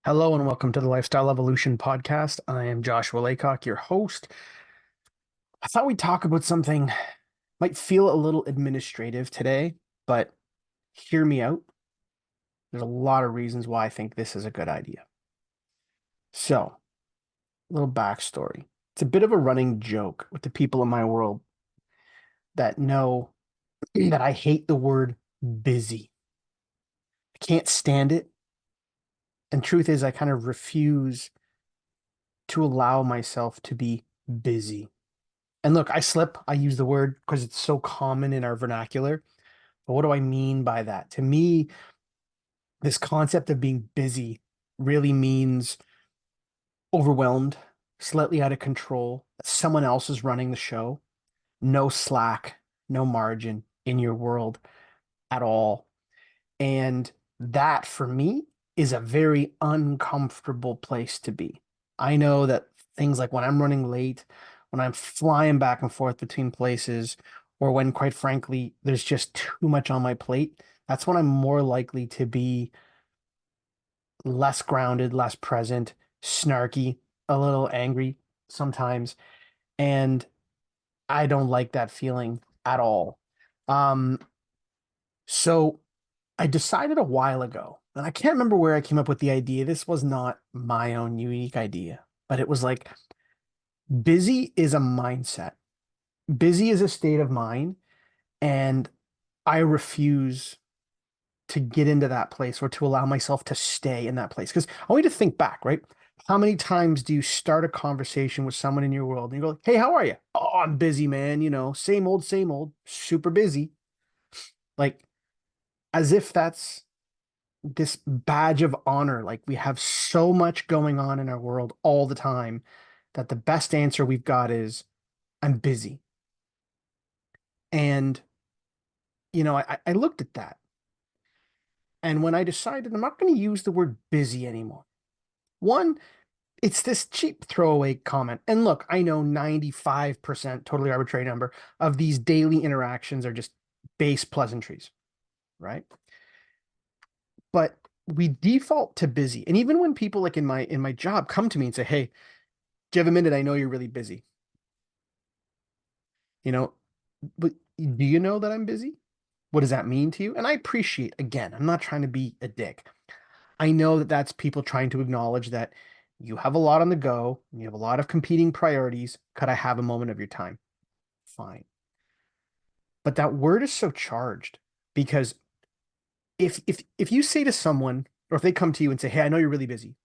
Hello and welcome to the Lifestyle Evolution podcast. I am Joshua Laycock, your host. I thought we'd talk about something might feel a little administrative today, but hear me out. There's a lot of reasons why I think this is a good idea. So, a little backstory. It's a bit of a running joke with the people in my world that know that I hate the word busy. I can't stand it. And truth is, I kind of refuse to allow myself to be busy. And look, I slip, I use the word because it's so common in our vernacular. But what do I mean by that? To me, this concept of being busy really means overwhelmed, slightly out of control. Someone else is running the show, no slack, no margin in your world at all. And that for me is a very uncomfortable place to be. I know that things like when I'm running late, when I'm flying back and forth between places, or when, quite frankly, there's just too much on my plate, that's when I'm more likely to be less grounded, less present, snarky, a little angry sometimes. And I don't like that feeling at all. Um, so I decided a while ago, and I can't remember where I came up with the idea. This was not my own unique idea, but it was like busy is a mindset. Busy is a state of mind, and I refuse to get into that place or to allow myself to stay in that place. Because I want you to think back, right? How many times do you start a conversation with someone in your world and you go, "Hey, how are you?" "Oh, I'm busy, man. Same old, super busy." Like as if that's this badge of honor. Like we have so much going on in our world all the time that the best answer we've got is, "I'm busy." And, I looked at that. And when I decided I'm not going to use the word busy anymore, one, it's this cheap throwaway comment. And look, I know 95%, totally arbitrary number, of these daily interactions are just base pleasantries, right? But we default to busy. And even when people like in my job come to me and say, "Hey, do you have a minute? I know you're really busy." You know, but do you know that I'm busy? What does that mean to you? And I appreciate, again, I'm not trying to be a dick. I know that that's people trying to acknowledge that you have a lot on the go, you have a lot of competing priorities. Could I have a moment of your time? Fine. But that word is so charged because if you say to someone, or if they come to you and say, "Hey, I know you're really busy,"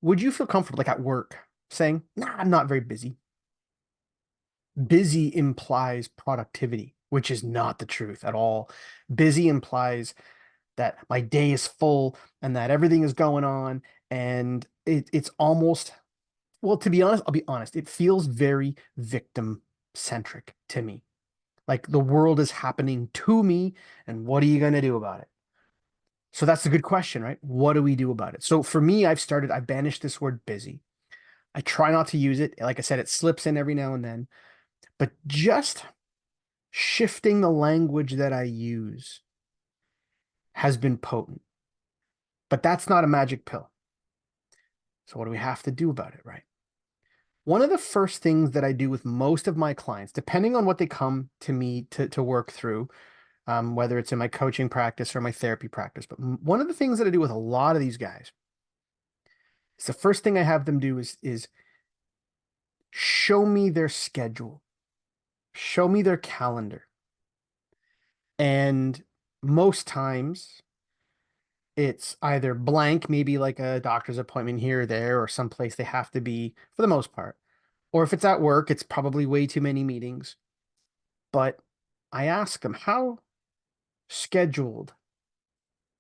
would you feel comfortable, like at work, saying, "Nah, I'm not very busy"? Busy implies productivity, which is not the truth at all. Busy implies that my day is full and that everything is going on. And it's almost, well, to be honest, I'll be honest, it feels very victim centric to me. Like the world is happening to me, and what are you going to do about it? So that's a good question, right? What do we do about it? So for me, I banished this word busy. I try not to use it. Like I said, it slips in every now and then, but just shifting the language that I use has been potent. But that's not a magic pill. So what do we have to do about it, right? One of the first things that I do with most of my clients, depending on what they come to me to work through, whether it's in my coaching practice or my therapy practice, but one of the things that I do with a lot of these guys is the first thing I have them do is show me their schedule, show me their calendar. And most times it's either blank, maybe like a doctor's appointment here or there, or someplace they have to be for the most part. Or if it's at work, it's probably way too many meetings. But I ask them, how scheduled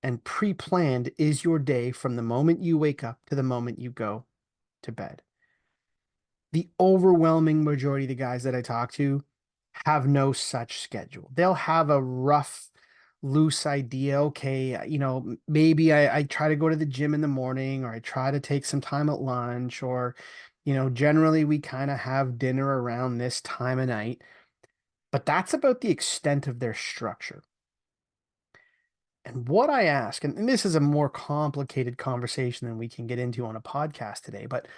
and pre-planned is your day from the moment you wake up to the moment you go to bed? The overwhelming majority of the guys that I talk to have no such schedule. They'll have a rough, loose idea. Okay, maybe I try to go to the gym in the morning, or I try to take some time at lunch, or, generally we kind of have dinner around this time of night. But that's about the extent of their structure. And what I ask, and this is a more complicated conversation than we can get into on a podcast today, but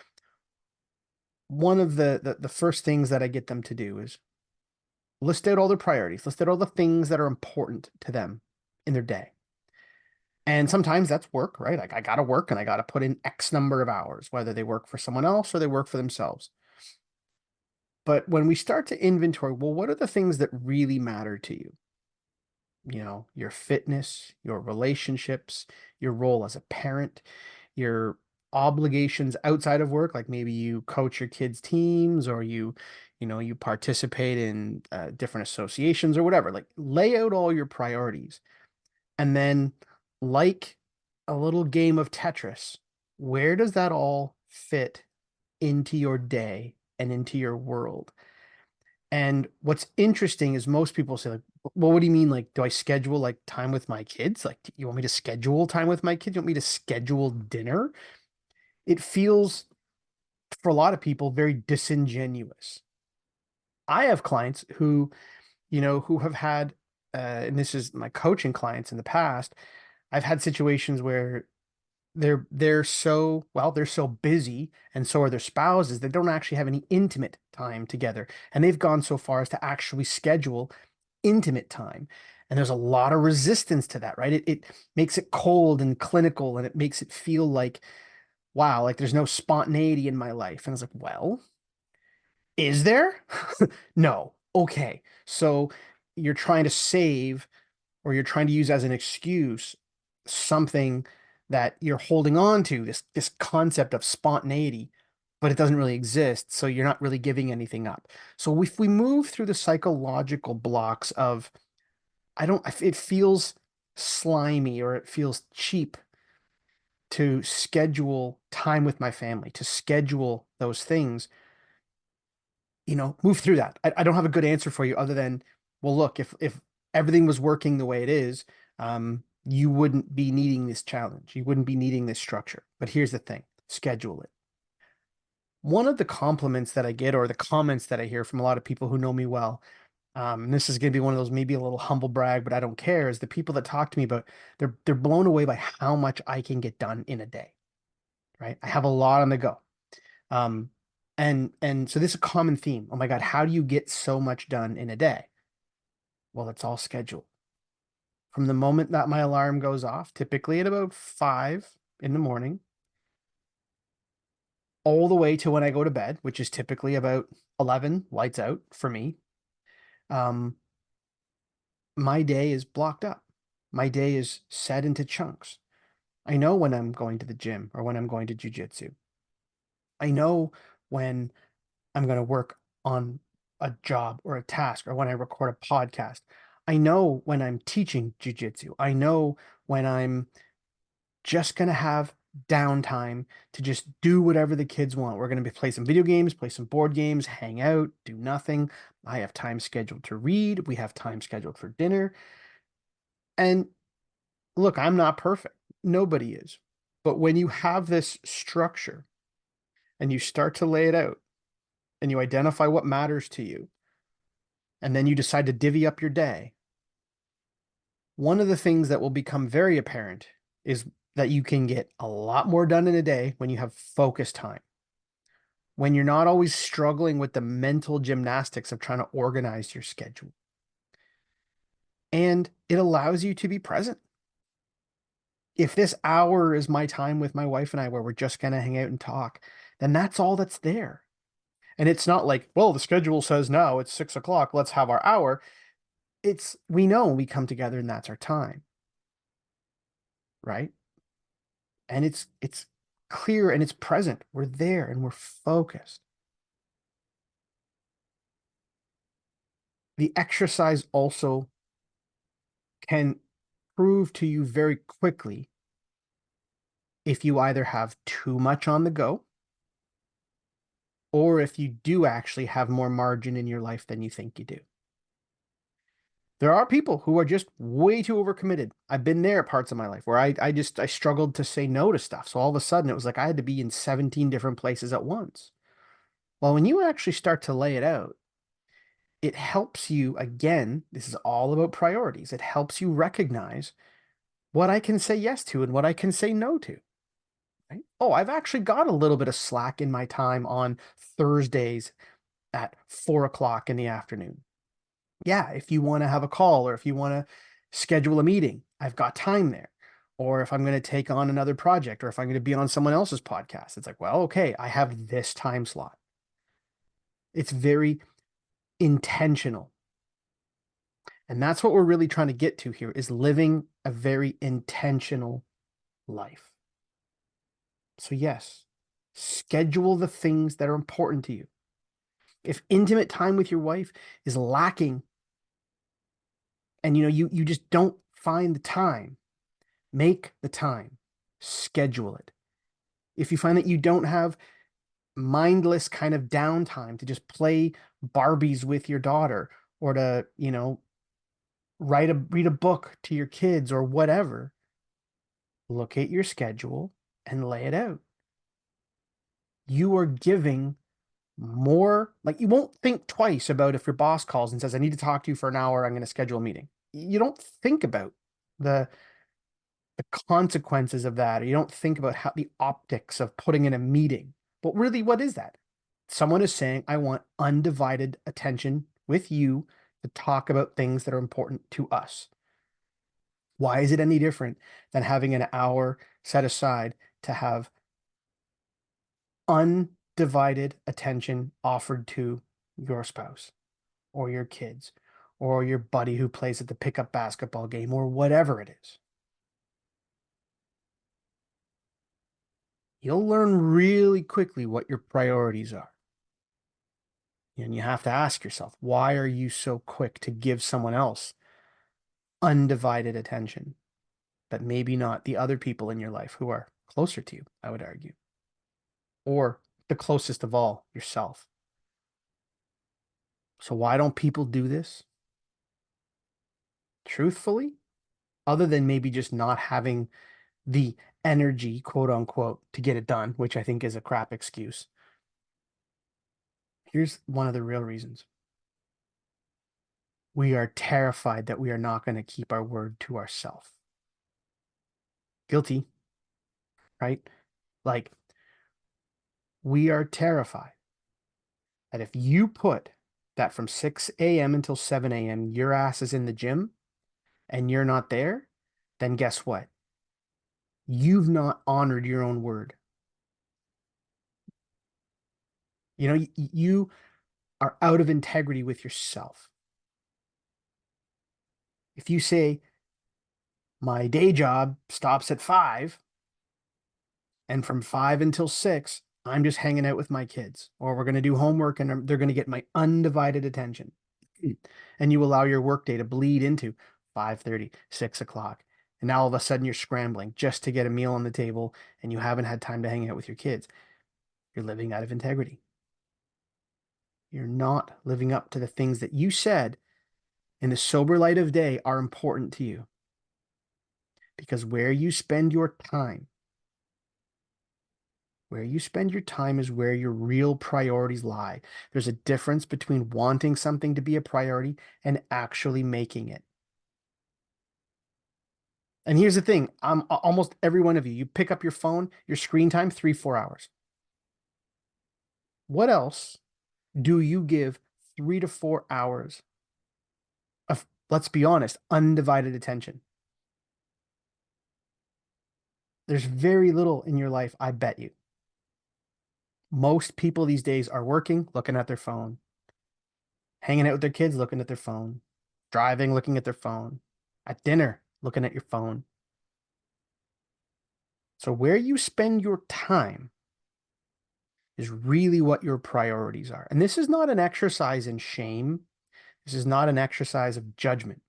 one of the first things that I get them to do is list out all their priorities, list out all the things that are important to them in their day. And sometimes that's work, right? Like I got to work and I got to put in X number of hours, whether they work for someone else or they work for themselves. But when we start to inventory, well, what are the things that really matter to you? Your fitness, your relationships, your role as a parent, your obligations outside of work, like maybe you coach your kids' teams or you participate in different associations or whatever. Like lay out all your priorities. And then, like a little game of Tetris, where does that all fit into your day and into your world? And what's interesting is most people say, like, well, what do you mean? Like, do I schedule like time with my kids? Like, you want me to schedule time with my kids? You want me to schedule dinner? It feels for a lot of people very disingenuous. I have clients who have had, and this is my coaching clients in the past. I've had situations where they're so busy, and so are their spouses, they don't actually have any intimate time together, and they've gone so far as to actually schedule intimate time. And there's a lot of resistance to that, right? It makes it cold and clinical, and it makes it feel like, wow, like there's no spontaneity in my life. And I was like, well, is there? No. Okay, so you're trying to save, or you're trying to use as an excuse something that you're holding on to, this concept of spontaneity, but it doesn't really exist, so you're not really giving anything up. So if we move through the psychological blocks of, I don't, it feels slimy or it feels cheap to schedule time with my family, to schedule those things, move through that. I don't have a good answer for you other than, well, look, if everything was working the way it is, you wouldn't be needing this challenge. You wouldn't be needing this structure. But here's the thing, schedule it. One of the compliments that I get, or the comments that I hear from a lot of people who know me well, and this is going to be one of those, maybe a little humble brag, but I don't care, is the people that talk to me about, they're blown away by how much I can get done in a day, right? I have a lot on the go. Um, and so this is a common theme. Oh my God, how do you get so much done in a day? Well, it's all scheduled. From the moment that my alarm goes off, typically at about 5 in the morning, all the way to when I go to bed, which is typically about 11, lights out for me. Um, my day is blocked up. My day is set into chunks. I know when I'm going to the gym or when I'm going to jujitsu. I know when I'm going to work on a job or a task, or when I record a podcast. I know when I'm teaching jujitsu. I know when I'm just going to have downtime to just do whatever the kids want. We're going to play some video games, play some board games, hang out, do nothing. I have time scheduled to read. We have time scheduled for dinner. And look, I'm not perfect. Nobody is. But when you have this structure and you start to lay it out and you identify what matters to you, and then you decide to divvy up your day, one of the things that will become very apparent is that you can get a lot more done in a day when you have focus time, when you're not always struggling with the mental gymnastics of trying to organize your schedule. And it allows you to be present. If this hour is my time with my wife and I, where we're just going to hang out and talk, then that's all that's there. And it's not like, well, the schedule says now it's 6 o'clock, let's have our hour. It's, we know we come together and that's our time, right? And it's clear and it's present. We're there and we're focused. The exercise also can prove to you very quickly if you either have too much on the go, or if you do actually have more margin in your life than you think you do. There are people who are just way too overcommitted. I've been there parts of my life where I struggled to say no to stuff. So all of a sudden it was like I had to be in 17 different places at once. Well, when you actually start to lay it out, it helps you, again, this is all about priorities. It helps you recognize what I can say yes to and what I can say no to. Right? Oh, I've actually got a little bit of slack in my time on Thursdays at 4 o'clock in the afternoon. Yeah, if you want to have a call or if you want to schedule a meeting, I've got time there. Or if I'm going to take on another project or if I'm going to be on someone else's podcast, it's like, well, okay, I have this time slot. It's very intentional. And that's what we're really trying to get to here is living a very intentional life. So yes, schedule the things that are important to you. If intimate time with your wife is lacking and you just don't find the time, make the time, schedule it. If you find that you don't have mindless kind of downtime to just play Barbies with your daughter or to, read a book to your kids or whatever, look at your schedule and lay it out. You are giving more, like you won't think twice about if your boss calls and says, I need to talk to you for an hour, I'm going to schedule a meeting. You don't think about the the consequences of that, or you don't think about how the optics of putting in a meeting. But really, what is that? Someone is saying, I want undivided attention with you to talk about things that are important to us. Why is it any different than having an hour set aside to have undivided attention offered to your spouse or your kids or your buddy who plays at the pickup basketball game or whatever it is? You'll learn really quickly what your priorities are. And you have to ask yourself, why are you so quick to give someone else undivided attention, but maybe not the other people in your life who are closer to you, I would argue, or the closest of all, yourself? So why don't people do this? Truthfully, other than maybe just not having the energy, quote unquote, to get it done, which I think is a crap excuse. Here's one of the real reasons. We are terrified that we are not going to keep our word to ourselves. Guilty, right? Like, we are terrified that if you put that from 6 a.m. until 7 a.m., your ass is in the gym and you're not there, then guess what? You've not honored your own word. You are out of integrity with yourself. If you say, my day job stops at 5, and from 5 until 6, I'm just hanging out with my kids, or we're going to do homework and they're going to get my undivided attention. And you allow your workday to bleed into 5:30, 6 o'clock. And now all of a sudden you're scrambling just to get a meal on the table and you haven't had time to hang out with your kids. You're living out of integrity. You're not living up to the things that you said in the sober light of day are important to you. Because where you spend your time is where your real priorities lie. There's a difference between wanting something to be a priority and actually making it. And here's the thing, almost every one of you pick up your phone, your screen time, 3-4 hours. What else do you give 3 to 4 hours of, let's be honest, undivided attention? There's very little in your life, I bet you. Most people these days are working, looking at their phone, hanging out with their kids, looking at their phone, driving, looking at their phone, at dinner, looking at your phone. So where you spend your time is really what your priorities are. And this is not an exercise in shame. This is not an exercise of judgment,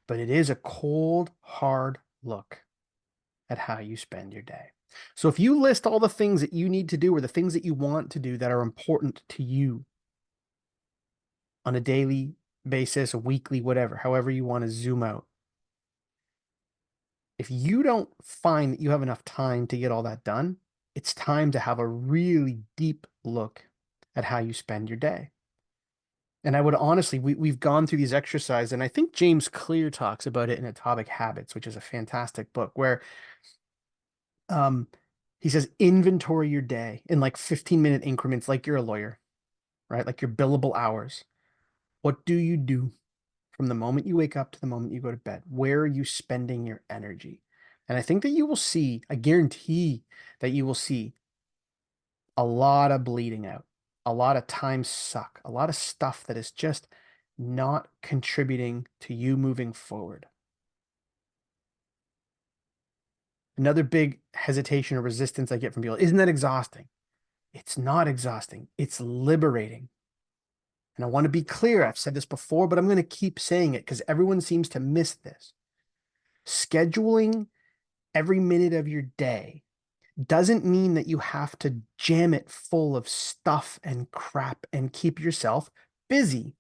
but it is a cold, hard look at how you spend your day. So if you list all the things that you need to do or the things that you want to do that are important to you on a daily basis, a weekly, whatever, however you want to zoom out, if you don't find that you have enough time to get all that done, it's time to have a really deep look at how you spend your day. And I would honestly, we've gone through these exercises, and I think James Clear talks about it in Atomic Habits, which is a fantastic book, where um he says inventory your day in like 15-minute increments, like you're a lawyer, right? Like your billable hours. What do you do from the moment you wake up to the moment you go to bed? Where are you spending your energy? And I think that you will see, I guarantee that you will see a lot of bleeding out, a lot of time suck, a lot of stuff that is just not contributing to you moving forward. Another big hesitation or resistance I get from people, isn't that exhausting? It's not exhausting. It's liberating. And I want to be clear. I've said this before, but I'm going to keep saying it because everyone seems to miss this. Scheduling every minute of your day doesn't mean that you have to jam it full of stuff and crap and keep yourself busy.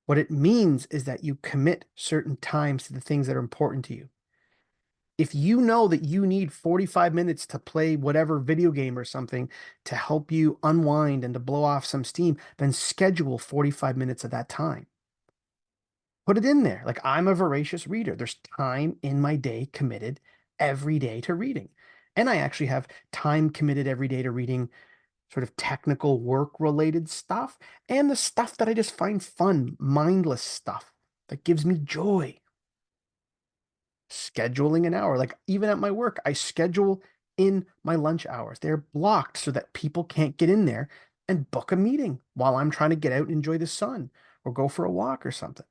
What it means is that you commit certain times to the things that are important to you. If you know that you need 45 minutes to play whatever video game or something to help you unwind and to blow off some steam, then schedule 45 minutes of that time. Put it in there. Like, I'm a voracious reader. There's time in my day committed every day to reading. And I actually have time committed every day to reading sort of technical work related stuff and the stuff that I just find fun, mindless stuff that gives me joy. Scheduling an hour, like even at my work, I schedule in my lunch hours. They're blocked so that people can't get in there and book a meeting while I'm trying to get out and enjoy the sun or go for a walk or something.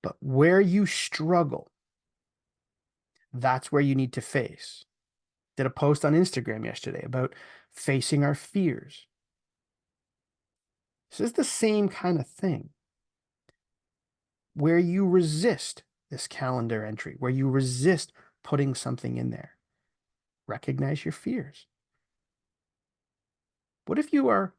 But where you struggle, that's where you need to face. Did a post on Instagram yesterday about facing our fears. This is the same kind of thing where you resist this calendar entry, where you resist putting something in there. Recognize your fears. What if you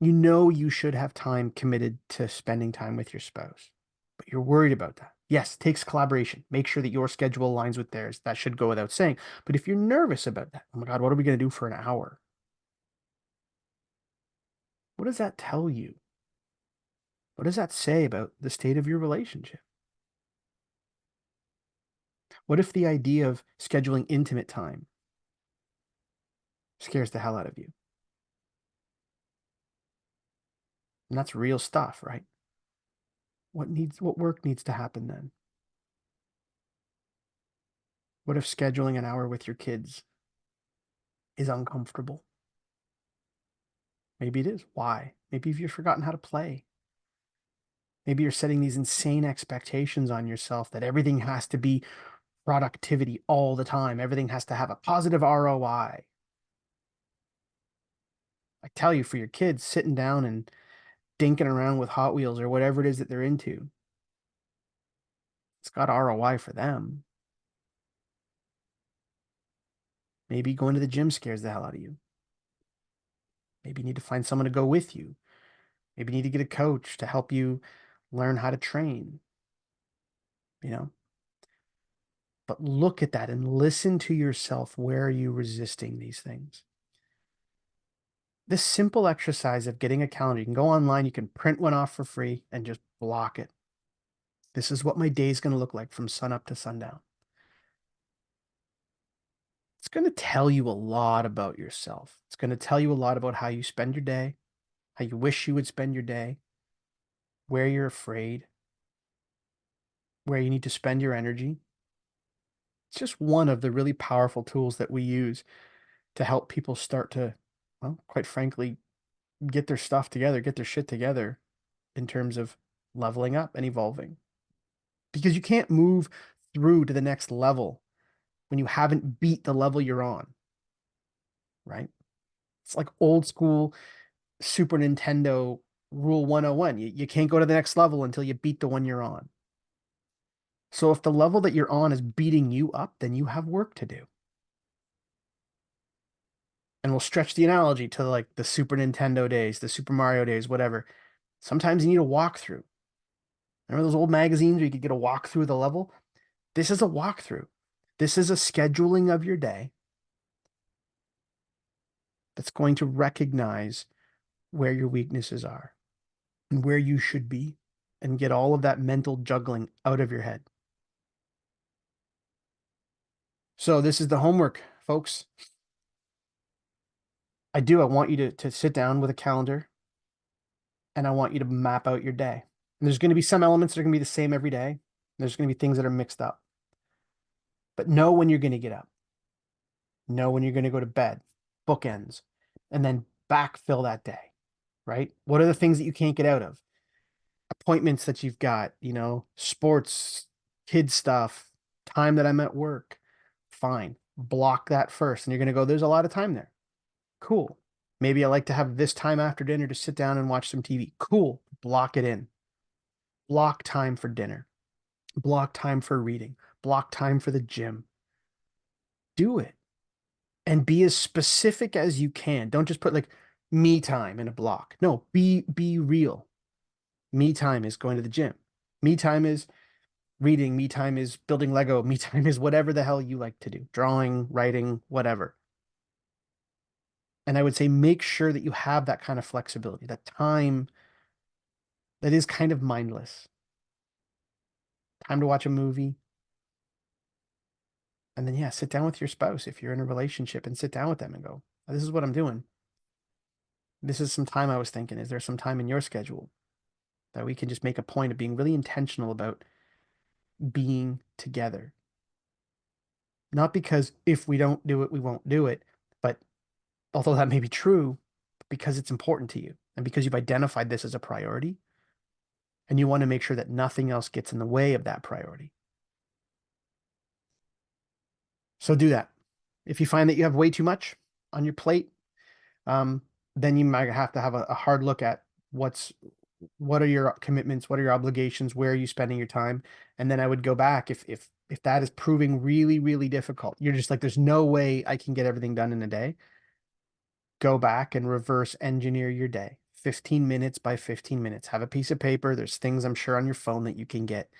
know you should have time committed to spending time with your spouse, but you're worried about that? Yes, it takes collaboration. Make sure that your schedule aligns with theirs. That should go without saying. But if you're nervous about that, oh my God, what are we going to do for an hour? What does that tell you? What does that say about the state of your relationship? What if the idea of scheduling intimate time scares the hell out of you? And that's real stuff, right? What work needs to happen then? What if scheduling an hour with your kids is uncomfortable? Maybe it is. Why? Maybe you've forgotten how to play. Maybe you're setting these insane expectations on yourself that everything has to be productivity all the time. Everything has to have a positive ROI. I tell you, for your kids, sitting down and dinking around with Hot Wheels or whatever it is that they're into, it's got ROI for them. Maybe going to the gym scares the hell out of you. Maybe you need to find someone to go with you. Maybe you need to get a coach to help you learn how to train, you know? But look at that and listen to yourself. Where are you resisting these things? This simple exercise of getting a calendar, you can go online, you can print one off for free and just block it. This is what my day is going to look like from sun up to sundown. It's going to tell you a lot about yourself. It's going to tell you a lot about how you spend your day, how you wish you would spend your day, where you're afraid, where you need to spend your energy. It's just one of the really powerful tools that we use to help people start to, well, quite frankly, get their stuff together, get their shit together in terms of leveling up and evolving. Because you can't move through to the next level when you haven't beat the level you're on, right? It's like old school Super Nintendo Rule 101. You can't go to the next level until you beat the one you're on. So if the level that you're on is beating you up, then you have work to do. And we'll stretch the analogy to like the Super Nintendo days, the Super Mario days, whatever. Sometimes you need a walkthrough. Remember those old magazines where you could get a walkthrough of the level? This is a walkthrough. This is a scheduling of your day that's going to recognize where your weaknesses are and where you should be and get all of that mental juggling out of your head. So this is the homework, folks. I want you to sit down with a calendar and I want you to map out your day. And there's going to be some elements that are going to be the same every day. There's going to be things that are mixed up. But know when you're going to get up. Know when you're going to go to bed. Bookends. And then backfill that day, right? What are the things that you can't get out of? Appointments that you've got, sports, kid stuff, time that I'm at work. Fine. Block that first. And you're going to go, there's a lot of time there. Cool. Maybe I like to have this time after dinner to sit down and watch some TV. Cool. Block it in. Block time for dinner. Block time for reading. Block time for the gym. Do it. And be as specific as you can. Don't just put like me time in a block. No, be real. Me time is going to the gym. Me time is reading. Me time is building Lego. Me time is whatever the hell you like to do. Drawing, writing, whatever. And I would say make sure that you have that kind of flexibility, that time that is kind of mindless. Time to watch a movie. And then, yeah, sit down with your spouse if you're in a relationship and sit down with them and go, this is what I'm doing. This is some time I was thinking. Is there some time in your schedule that we can just make a point of being really intentional about being together? Not because if we don't do it, we won't do it, but although that may be true, because it's important to you and because you've identified this as a priority and you want to make sure that nothing else gets in the way of that priority. So do that. If you find that you have way too much on your plate, then you might have to have a hard look at what are your commitments, what are your obligations, where are you spending your time, and then I would go back if that is proving really, really difficult. You're just like, there's no way I can get everything done in a day. Go back and reverse engineer your day. 15 minutes by 15 minutes. Have a piece of paper. There's things I'm sure on your phone that you can get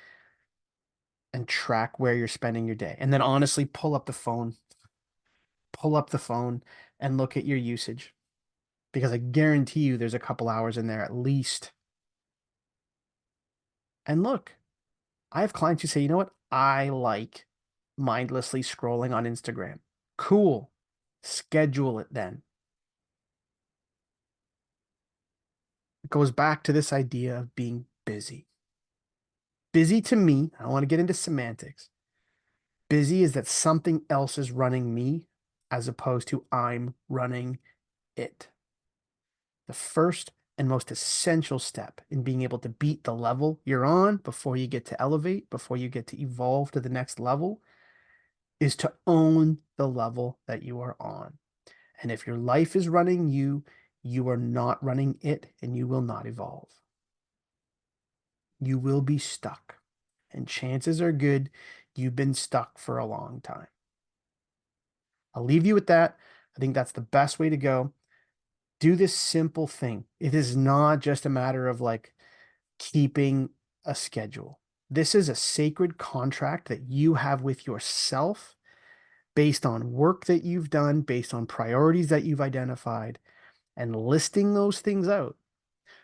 and track where you're spending your day. And then honestly, pull up the phone and look at your usage because I guarantee you there's a couple hours in there at least. And look, I have clients who say, you know what? I like mindlessly scrolling on Instagram. Cool. Schedule it then. It goes back to this idea of being busy. Busy to me, I don't want to get into semantics. Busy is that something else is running me as opposed to I'm running it. The first and most essential step in being able to beat the level you're on before you get to elevate, before you get to evolve to the next level, is to own the level that you are on. And if your life is running you, you are not running it and you will not evolve. You will be stuck. And chances are good you've been stuck for a long time. I'll leave you with that. I think that's the best way to go. Do this simple thing. It is not just a matter of like keeping a schedule. This is a sacred contract that you have with yourself based on work that you've done, based on priorities that you've identified, and listing those things out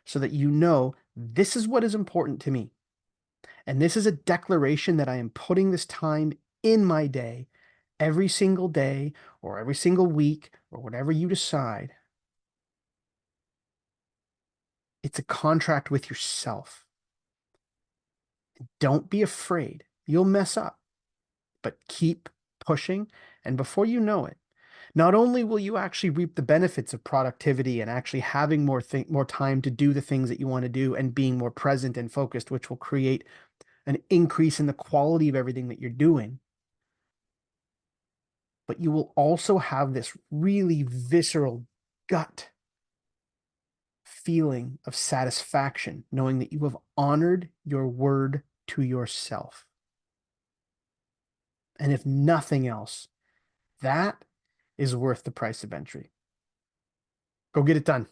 so that you know this is what is important to me. And this is a declaration that I am putting this time in my day every single day or every single week or whatever you decide. It's a contract with yourself. Don't be afraid. You'll mess up, but keep pushing. And before you know it, not only will you actually reap the benefits of productivity and actually having more time to do the things that you want to do and being more present and focused, which will create an increase in the quality of everything that you're doing, but you will also have this really visceral gut feeling of satisfaction, knowing that you have honored your word to yourself. And if nothing else, that is worth the price of entry. Go get it done.